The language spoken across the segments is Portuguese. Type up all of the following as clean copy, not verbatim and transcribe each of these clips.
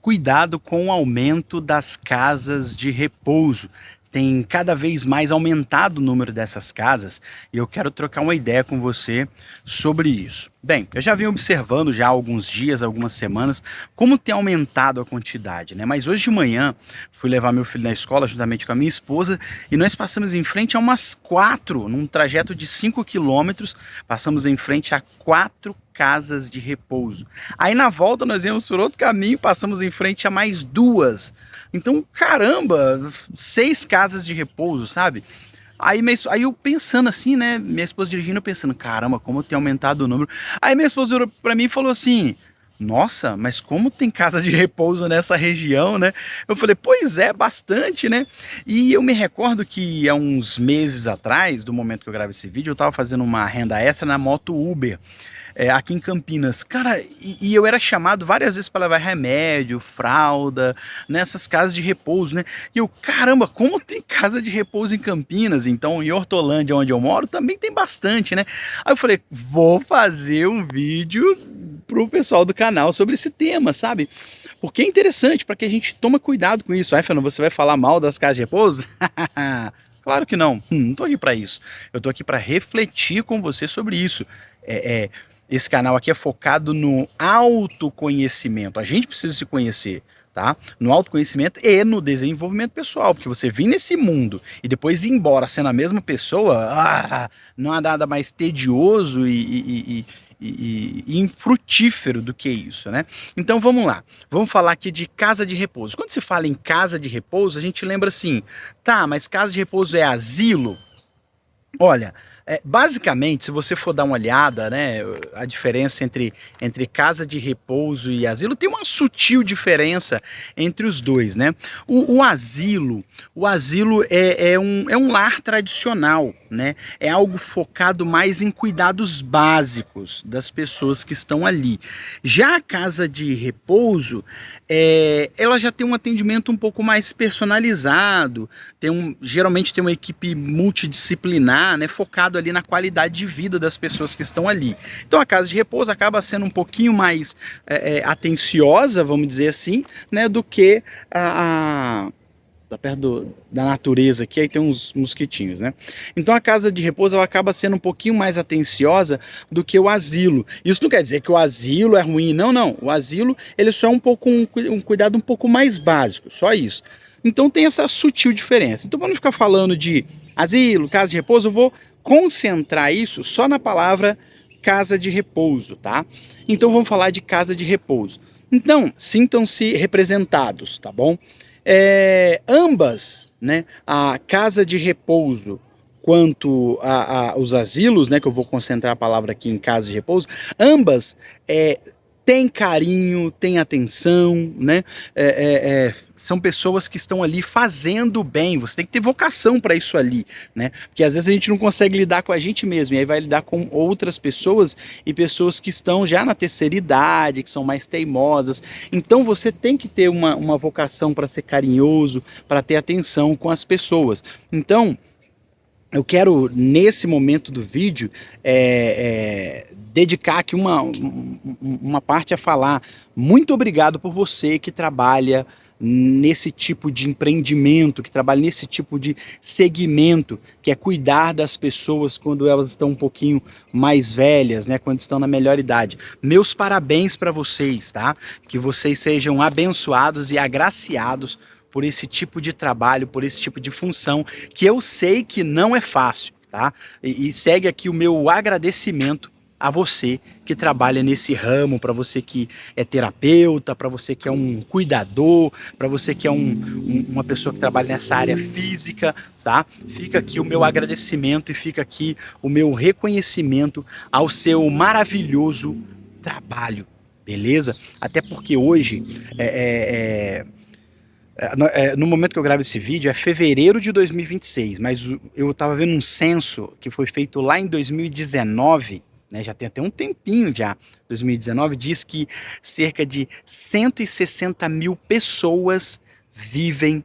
Cuidado com o aumento das casas de repouso. Tem cada vez mais aumentado o número dessas casas e eu quero trocar uma ideia com você sobre isso. Bem, eu já vim observando já há alguns dias, algumas semanas, como tem aumentado a quantidade, né? Mas hoje de manhã fui levar meu filho na escola juntamente com a minha esposa e nós passamos em frente a umas 4, num trajeto de 5 quilômetros, passamos em frente a 4 casas de repouso. Aí na volta nós íamos por outro caminho, passamos em frente a mais 2. Então, caramba, 6 casas de repouso, sabe? Aí eu pensando assim, né? Minha esposa dirigindo, eu pensando, caramba, como tem aumentado o número. Aí minha esposa olhou pra mim e falou assim: nossa, mas como tem casa de repouso nessa região, né? Eu falei, pois é, bastante, né? E eu me recordo que há uns meses atrás, do momento que eu gravei esse vídeo, eu tava fazendo uma renda extra na moto Uber. Aqui em Campinas. Cara, e eu era chamado várias vezes para levar remédio, fralda, nessas casas de repouso, né? E eu, caramba, como tem casa de repouso em Campinas? Então, em Hortolândia, onde eu moro, também tem bastante, né? Aí eu falei, vou fazer um vídeo pro pessoal do canal sobre esse tema, sabe? Porque é interessante, para que a gente tome cuidado com isso. Ai, Fernando, você vai falar mal das casas de repouso? Claro que não. Não tô aqui para isso. Eu tô aqui para refletir com você sobre isso. Esse canal aqui é focado no autoconhecimento. A gente precisa se conhecer, tá? No autoconhecimento e no desenvolvimento pessoal, porque você vir nesse mundo e depois ir embora sendo a mesma pessoa, não há nada mais tedioso e infrutífero do que isso, né? Então vamos lá, vamos falar aqui de casa de repouso. Quando se fala em casa de repouso, a gente lembra assim, tá, mas casa de repouso é asilo? Olha, basicamente, se você for dar uma olhada, né, a diferença entre casa de repouso e asilo, tem uma sutil diferença entre os dois, né? O asilo é um lar tradicional, né? É algo focado mais em cuidados básicos das pessoas que estão ali. Já a casa de repouso, ela já tem um atendimento um pouco mais personalizado, geralmente tem uma equipe multidisciplinar, né, focado ali na qualidade de vida das pessoas que estão ali. Então a casa de repouso acaba sendo um pouquinho mais atenciosa, vamos dizer assim, né, do que tá perto da natureza aqui, aí tem uns mosquitinhos, né? Então a casa de repouso ela acaba sendo um pouquinho mais atenciosa do que o asilo. Isso não quer dizer que o asilo é ruim, não, não. O asilo ele só é um cuidado um pouco mais básico, só isso. Então tem essa sutil diferença. Então vamos ficar falando de asilo, casa de repouso, eu vou concentrar isso só na palavra casa de repouso, tá? Então vamos falar de casa de repouso. Então, sintam-se representados, tá bom? Ambas, né, a casa de repouso quanto os asilos, né, que eu vou concentrar a palavra aqui em casa de repouso, ambas têm carinho, têm atenção, né, são pessoas que estão ali fazendo bem, você tem que ter vocação para isso ali, né, porque às vezes a gente não consegue lidar com a gente mesmo, e aí vai lidar com outras pessoas, e pessoas que estão já na terceira idade, que são mais teimosas, então você tem que ter uma vocação para ser carinhoso, para ter atenção com as pessoas. Então, eu quero, nesse momento do vídeo, dedicar aqui uma parte a falar. Muito obrigado por você que trabalha nesse tipo de empreendimento, que trabalha nesse tipo de segmento, que é cuidar das pessoas quando elas estão um pouquinho mais velhas, né, quando estão na melhor idade. Meus parabéns para vocês, tá? Que vocês sejam abençoados e agraciados por esse tipo de trabalho, por esse tipo de função, que eu sei que não é fácil, tá? E segue aqui o meu agradecimento a você que trabalha nesse ramo, para você que é terapeuta, para você que é um cuidador, para você que é uma pessoa que trabalha nessa área física, tá? Fica aqui o meu agradecimento e fica aqui o meu reconhecimento ao seu maravilhoso trabalho, beleza? Até porque hoje no momento que eu gravo esse vídeo é fevereiro de 2026, mas eu estava vendo um censo que foi feito lá em 2019, né, já tem até um tempinho já, 2019, diz que cerca de 160 mil pessoas vivem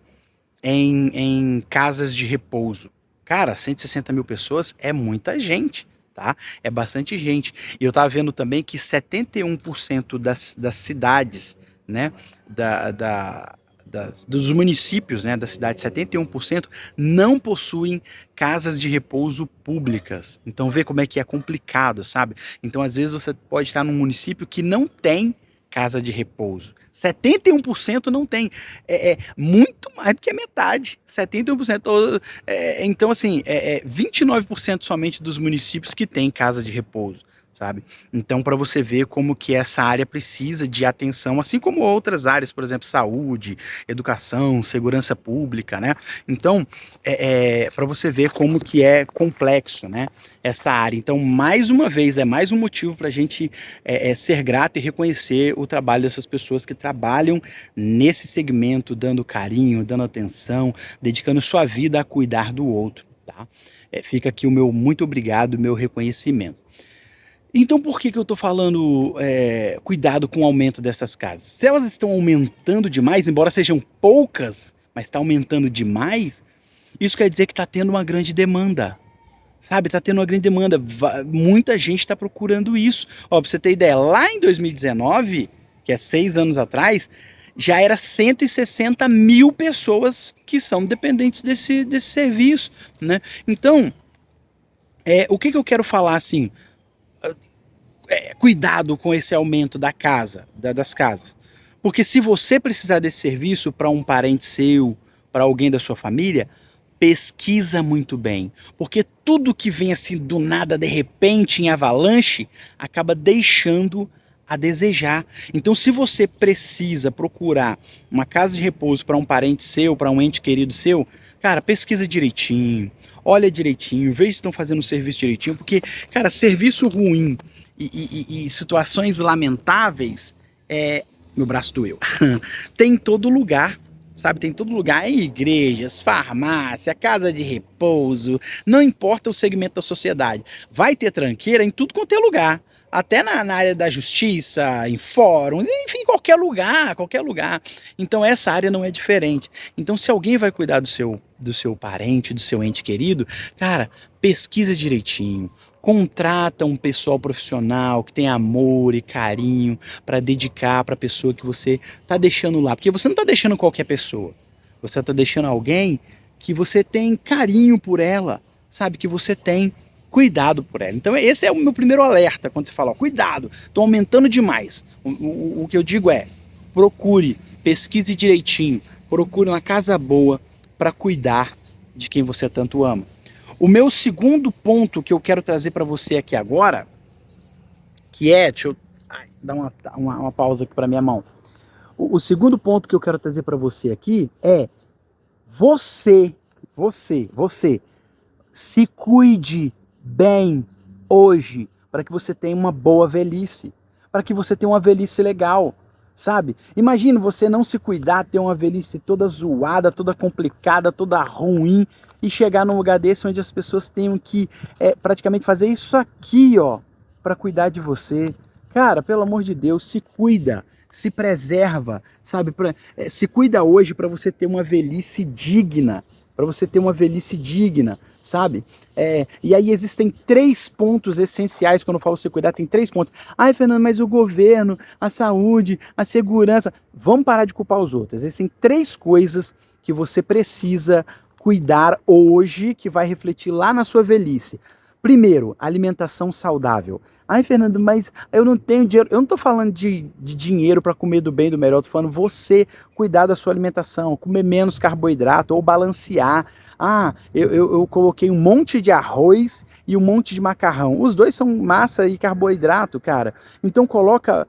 em casas de repouso. Cara, 160 mil pessoas é muita gente, tá? É bastante gente. E eu estava vendo também que 71% das cidades, né, dos municípios, né, da cidade, 71% não possuem casas de repouso públicas. Então vê como é que é complicado, sabe? Então às vezes você pode estar num município que não tem casa de repouso. 71% não tem. É muito mais do que a metade. 71%. Então, assim, 29% somente dos municípios que têm casa de repouso, sabe? Então, para você ver como que essa área precisa de atenção, assim como outras áreas, por exemplo, saúde, educação, segurança pública, né? Então, para você ver como que é complexo, né? Essa área. Então, mais uma vez, é mais um motivo para a gente ser grato e reconhecer o trabalho dessas pessoas que trabalham nesse segmento, dando carinho, dando atenção, dedicando sua vida a cuidar do outro, tá? Fica aqui o meu muito obrigado, o meu reconhecimento. Então, por que eu estou falando cuidado com o aumento dessas casas? Se elas estão aumentando demais, embora sejam poucas, mas está aumentando demais, isso quer dizer que está tendo uma grande demanda. Sabe, está tendo uma grande demanda. Muita gente está procurando isso. Ó, para você ter ideia, lá em 2019, que é 6 anos atrás, já era 160 mil pessoas que são dependentes desse serviço, né? Então, o que eu quero falar assim? Cuidado com esse aumento da casa, das casas. Porque se você precisar desse serviço para um parente seu, para alguém da sua família, pesquisa muito bem. Porque tudo que vem assim do nada, de repente, em avalanche, acaba deixando a desejar. Então, se você precisa procurar uma casa de repouso para um parente seu, para um ente querido seu, cara, pesquisa direitinho, olha direitinho, veja se estão fazendo o serviço direitinho, porque, cara, serviço ruim e situações lamentáveis, meu braço doeu, tem em todo lugar, sabe? Tem em todo lugar, em igrejas, farmácia, casa de repouso, não importa o segmento da sociedade, vai ter tranqueira em tudo quanto é lugar. Até na área da justiça, em fóruns, enfim, qualquer lugar, qualquer lugar. Então essa área não é diferente. Então se alguém vai cuidar do seu parente, do seu ente querido, cara, pesquisa direitinho. Contrata um pessoal profissional que tem amor e carinho para dedicar para a pessoa que você está deixando lá. Porque você não está deixando qualquer pessoa. Você está deixando alguém que você tem carinho por ela, sabe? Que você tem cuidado por ela. Então esse é o meu primeiro alerta quando você fala, ó, cuidado, estou aumentando demais. O que eu digo é, procure, pesquise direitinho, procure uma casa boa para cuidar de quem você tanto ama. O meu segundo ponto que eu quero trazer para você aqui agora, que deixa eu dar uma pausa aqui para minha mão. O segundo ponto que eu quero trazer para você aqui é você se cuide bem hoje para que você tenha uma boa velhice, para que você tenha uma velhice legal, sabe? Imagina você não se cuidar, ter uma velhice toda zoada, toda complicada, toda ruim e chegar num lugar desse onde as pessoas tenham que praticamente fazer isso aqui, ó, para cuidar de você. Cara, pelo amor de Deus, se cuida, se preserva, sabe? Se cuida hoje para você ter uma velhice digna, sabe? E aí existem 3 pontos essenciais quando eu falo se cuidar, tem 3 pontos. Ai, Fernando, mas o governo, a saúde, a segurança, vamos parar de culpar os outros. Existem 3 coisas que você precisa cuidar hoje, que vai refletir lá na sua velhice. Primeiro, alimentação saudável. Ai, Fernando, mas eu não tenho dinheiro. Eu não estou falando de dinheiro para comer do bem e do melhor. Estou falando você cuidar da sua alimentação, comer menos carboidrato ou balancear. Ah, eu coloquei um monte de arroz e um monte de macarrão. Os dois são massa e carboidrato, cara. Então coloca...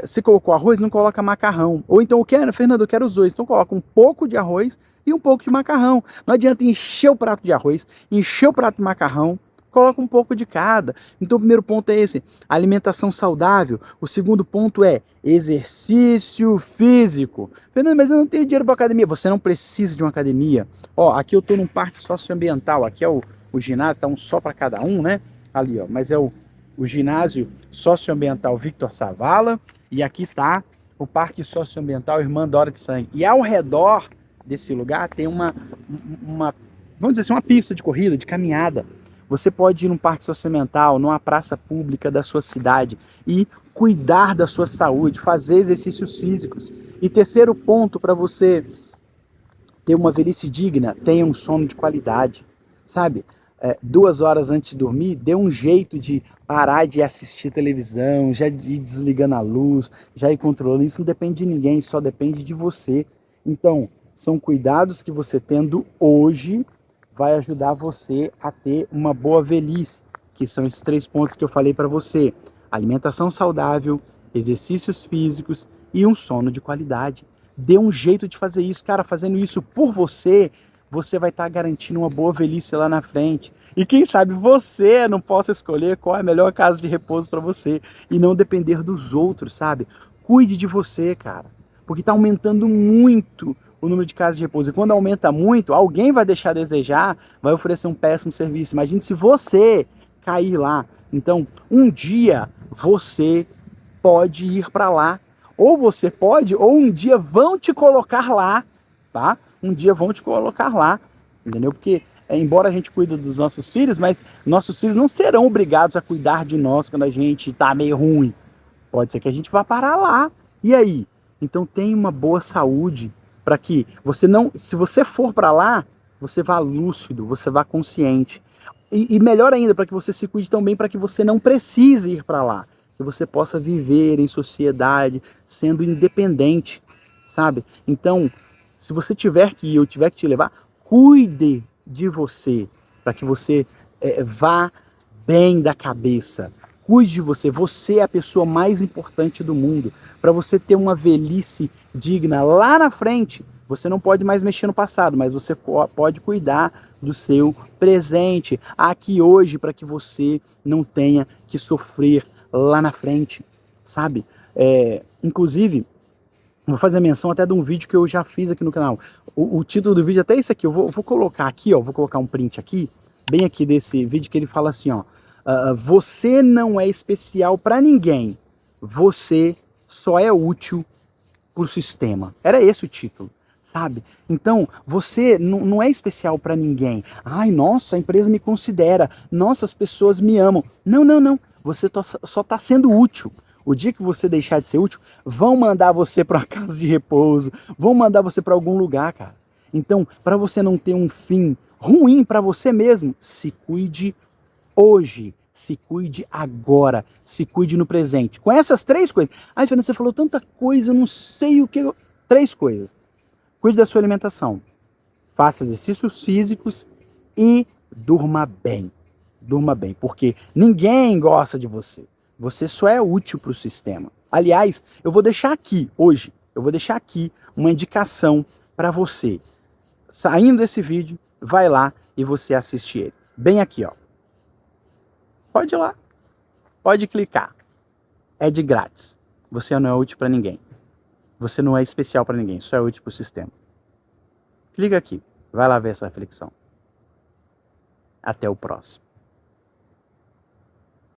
se colocou arroz, não coloca macarrão. Ou então, Fernando, eu quero os dois. Então coloca um pouco de arroz e um pouco de macarrão. Não adianta encher o prato de arroz, encher o prato de macarrão, coloca um pouco de cada. Então o primeiro ponto é esse, alimentação saudável. O segundo ponto é exercício físico. Fernando, mas eu não tenho dinheiro para academia. Você não precisa de uma academia. Ó, aqui eu estou num parque socioambiental, aqui é o ginásio, tá um só para cada um, né? Ali, ó, mas é o ginásio socioambiental Victor Savala, e aqui tá o parque socioambiental Irmã Dora de Sangue. E ao redor desse lugar tem uma vamos dizer assim, uma pista de corrida, de caminhada. Você pode ir num parque socioambiental, numa praça pública da sua cidade e cuidar da sua saúde, fazer exercícios físicos. E terceiro ponto para você ter uma velhice digna, tenha um sono de qualidade, sabe? 2 horas antes de dormir, dê um jeito de parar de assistir televisão, já ir desligando a luz, já ir controlando. Isso não depende de ninguém, só depende de você. Então, são cuidados que você tendo hoje vai ajudar você a ter uma boa velhice, que são esses 3 pontos que eu falei para você: alimentação saudável, exercícios físicos e um sono de qualidade. Dê um jeito de fazer isso, cara. Fazendo isso por você, você vai estar garantindo uma boa velhice lá na frente. E quem sabe você não possa escolher qual é a melhor casa de repouso para você e não depender dos outros, sabe? Cuide de você, cara, porque está aumentando muito o número de casas de repouso. E quando aumenta muito, alguém vai deixar a desejar, vai oferecer um péssimo serviço. Imagine se você cair lá. Então, um dia você pode ir para lá. Ou você pode, ou um dia vão te colocar lá, tá? Um dia vão te colocar lá, entendeu? Porque, embora a gente cuide dos nossos filhos, mas nossos filhos não serão obrigados a cuidar de nós quando a gente tá meio ruim. Pode ser que a gente vá parar lá. E aí? Então tenha uma boa saúde para que você não, se você for para lá, você vá lúcido, você vá consciente. E melhor ainda, para que você se cuide também, para que você não precise ir para lá, que você possa viver em sociedade, sendo independente, sabe? Então, se você tiver que ir, eu tiver que te levar, cuide de você, para que você vá bem da cabeça. Cuide de você, você é a pessoa mais importante do mundo. Para você ter uma velhice digna lá na frente, você não pode mais mexer no passado, mas você pode cuidar do seu presente, aqui hoje, para que você não tenha que sofrer lá na frente, sabe? Inclusive, vou fazer menção até de um vídeo que eu já fiz aqui no canal. O título do vídeo é até esse aqui, eu vou colocar aqui, ó, vou colocar um print aqui, bem aqui desse vídeo, que ele fala assim, ó: você não é especial para ninguém, você só é útil para o sistema. Era esse o título, sabe? Então, você não é especial para ninguém. Ai, nossa, a empresa me considera. Nossa, as pessoas me amam. Não, não, não. Você só está sendo útil. O dia que você deixar de ser útil, vão mandar você para uma casa de repouso, vão mandar você para algum lugar, cara. Então, para você não ter um fim ruim para você mesmo, se cuide hoje. Se cuide agora, se cuide no presente. Com essas 3 coisas. Ai, Fernanda, você falou tanta coisa, eu não sei o que. 3 coisas. Cuide da sua alimentação. Faça exercícios físicos e durma bem. Durma bem, porque ninguém gosta de você. Você só é útil para o sistema. Aliás, eu vou deixar aqui, hoje, eu vou deixar aqui uma indicação para você. Saindo desse vídeo, vai lá e você assiste ele. Bem aqui, ó. Pode ir lá, pode clicar, é de grátis. Você não é útil para ninguém, você não é especial para ninguém, só é útil para o sistema. Clica aqui, vai lá ver essa reflexão. Até o próximo.